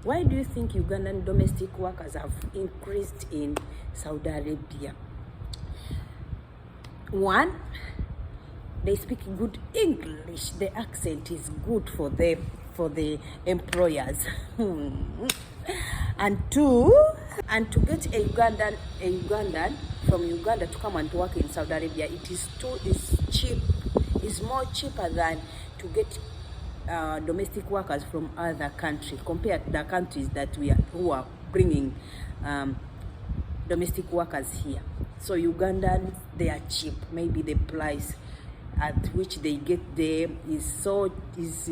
Why do you think Ugandan domestic workers have increased in Saudi Arabia? One, they speak good English. The accent is good for them, for the employers. And two, and to get a Ugandan from Uganda to come and work in Saudi Arabia, is cheap. It's more cheaper than to get domestic workers from other countries, compared to the countries that who are bringing domestic workers here. So Ugandans, they are cheap. Maybe the price at which they get them is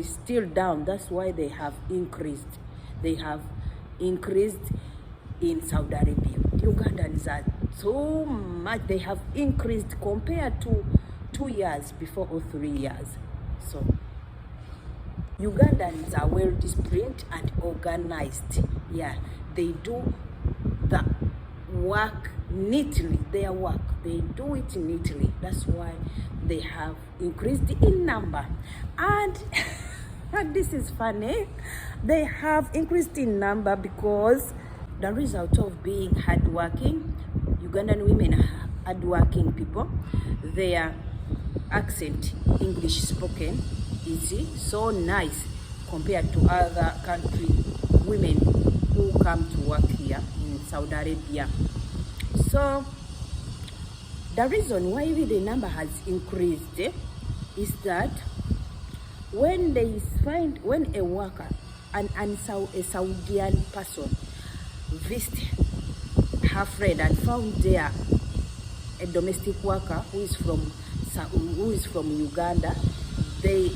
still down. That's why they have increased. They have increased in Saudi Arabia. Ugandans are so much. They have increased compared to 2 years before or 3 years. So Ugandans are well disciplined and organized. Yeah, they do the work neatly. Their work, they do it neatly. That's why they have increased in number. And this is funny. They have increased in number because the result of being hardworking. Ugandan women are hardworking people. Their accent, English spoken, is so nice compared to other country women who come to work here in Saudi Arabia. So the reason why the number has increased is that when a worker a Saudian person visit her friend and found there a domestic worker who is from Uganda, they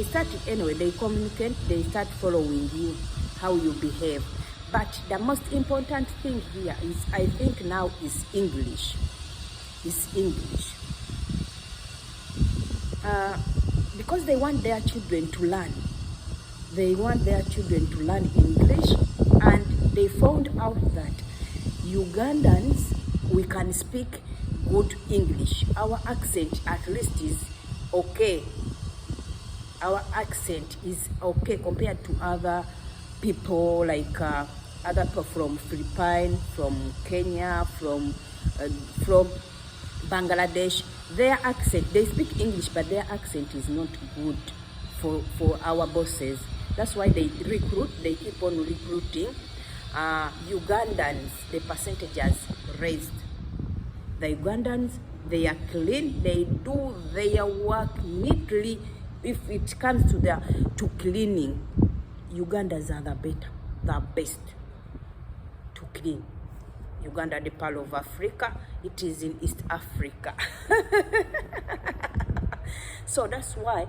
start anyway. They communicate. They start following you, how you behave. But the most important thing here is, I think now, is English. Is English. Because they want their children to learn. They want their children to learn English, and they found out that Ugandans, we can speak good English. Our accent at least is okay. Our accent is okay compared to other people, like other people from Philippines, from Kenya, from Bangladesh. Their accent, they speak English, but their accent is not good for our bosses. That's why they recruit. They keep on recruiting Ugandans. The percentage has raised. The Ugandans, they are clean. They do their work neatly. If it comes to cleaning, Ugandans are the best to clean. Uganda, the pearl of Africa, it is in East Africa. So that's why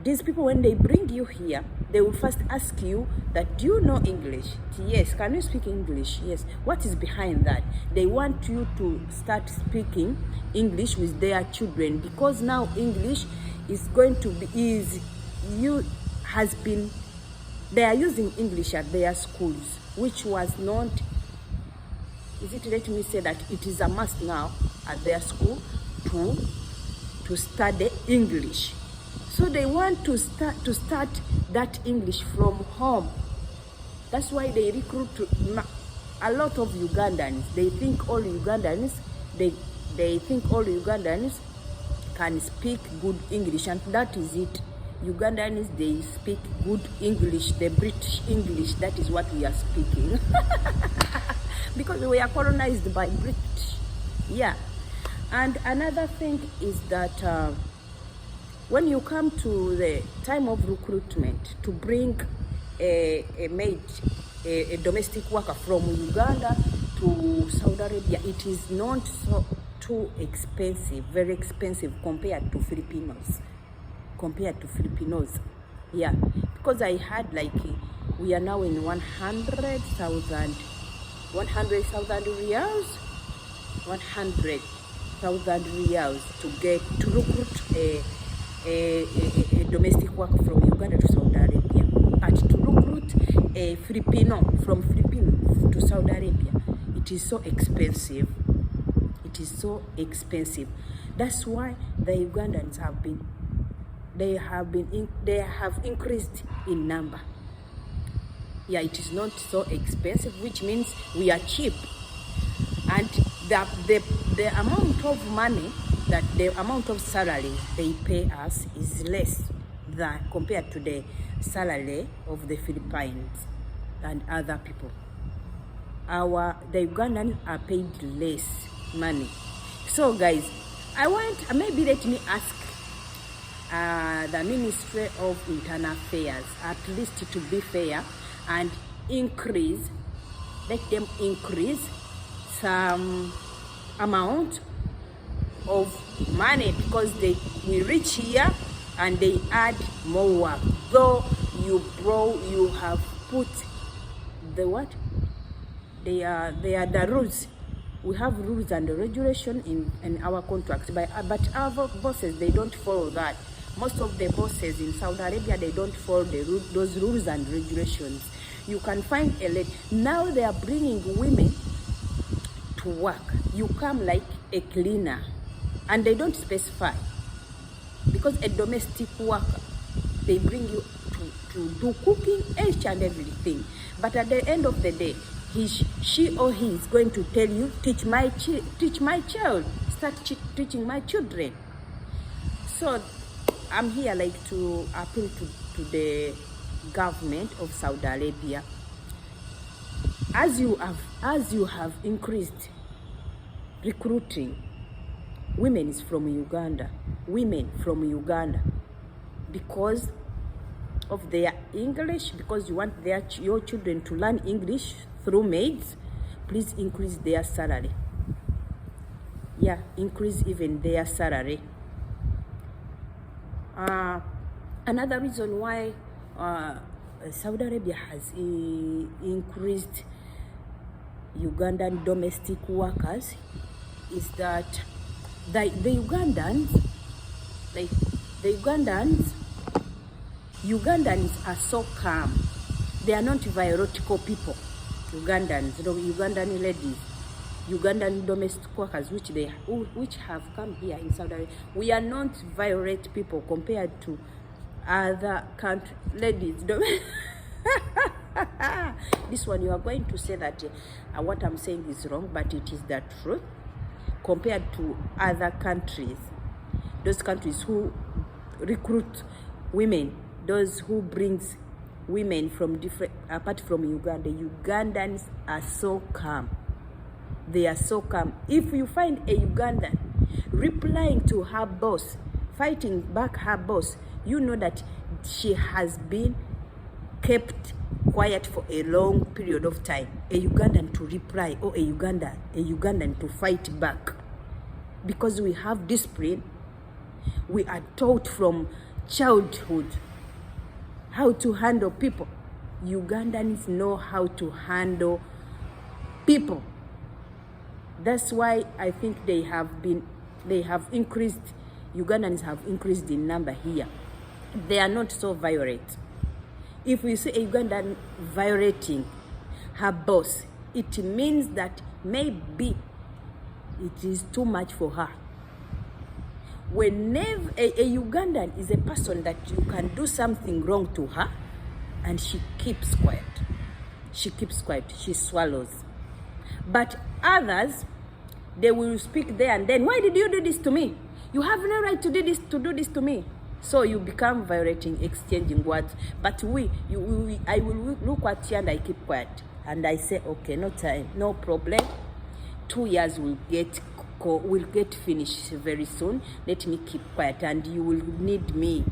these people, when they bring you here, they will first ask you that, do you know English? Yes. Can you speak English? Yes. What is behind that? They want you to start speaking English with their children, because now English is going to be they are using English at their schools, which was not, let me say that it is a must now at their school to study English. So they want to start that English from home. That's why they recruit a lot of Ugandans. They think all Ugandans can speak good English, and that is it. Ugandans, they speak good English, the British English. That is what we are speaking. Because we are colonized by British. Yeah. And another thing is that when you come to the time of recruitment to bring a domestic worker from Uganda to Saudi Arabia, it is not so too expensive, very expensive compared to Filipinos. Yeah, because I had, like, we are now in 100,000 riyals, 100,000 riyals to recruit a domestic worker from Uganda to Saudi Arabia. But to recruit a Filipino from Philippines to Saudi Arabia, it is so expensive. It is so expensive. That's why the Ugandans have increased in number. Yeah, it is not so expensive, which means we are cheap. And the amount of money, that the amount of salary they pay us is less than compared to the salary of the Philippines and other people. The Ugandans are paid less money. So guys, I want, maybe let me ask the Ministry of Internal Affairs at least to be fair and increase, let them increase some amount of money, because we reach here and they add more work. Though you have put the what? They are the rules. We have rules and regulation in our contracts, but our bosses, they don't follow that. Most of the bosses in Saudi Arabia, they don't follow those rules and regulations. You can find a lady. Now they are bringing women to work. You come like a cleaner, and they don't specify, because a domestic worker, they bring you to do cooking, each and everything. But at the end of the day, she or he is going to tell you, teach my child, start teaching my children. So I'm here like to appeal to the government of Saudi Arabia. As you have increased recruiting women from Uganda, because of their English, because you want your children to learn English through maids, please increase their salary. Yeah, increase even their salary. Another reason why Saudi Arabia has increased Ugandan domestic workers is that the Ugandans are so calm. They are not violentical people. Ugandan ladies, Ugandan domestic workers, which have come here in Saudi Arabia, we are not violent people compared to other country ladies. This one, you are going to say that what I'm saying is wrong, but it is the truth. Compared to other countries, those countries who recruit women, those who brings women from different, apart from Uganda, Ugandans are so calm. They are so calm. If you find a Ugandan replying to her boss, fighting back her boss, you know that she has been kept quiet for a long period of time. A Ugandan to reply, or a Ugandan to fight back. Because we have discipline, we are taught from childhood how to handle people. Ugandans know how to handle people. That's why I think they have increased, Ugandans have increased in number here. They are not so violent. If we see a Ugandan violating her boss, it means that maybe it is too much for her. Whenever a Ugandan is a person that you can do something wrong to her, and she keeps quiet. She swallows. But others, they will speak there and then, why did you do this to me? You have no right to do this to me. So you become violating, exchanging words. But I will look at you and I keep quiet. And I say, okay, no time, no problem. 2 years will get finished very soon. Let me keep quiet and you will need me.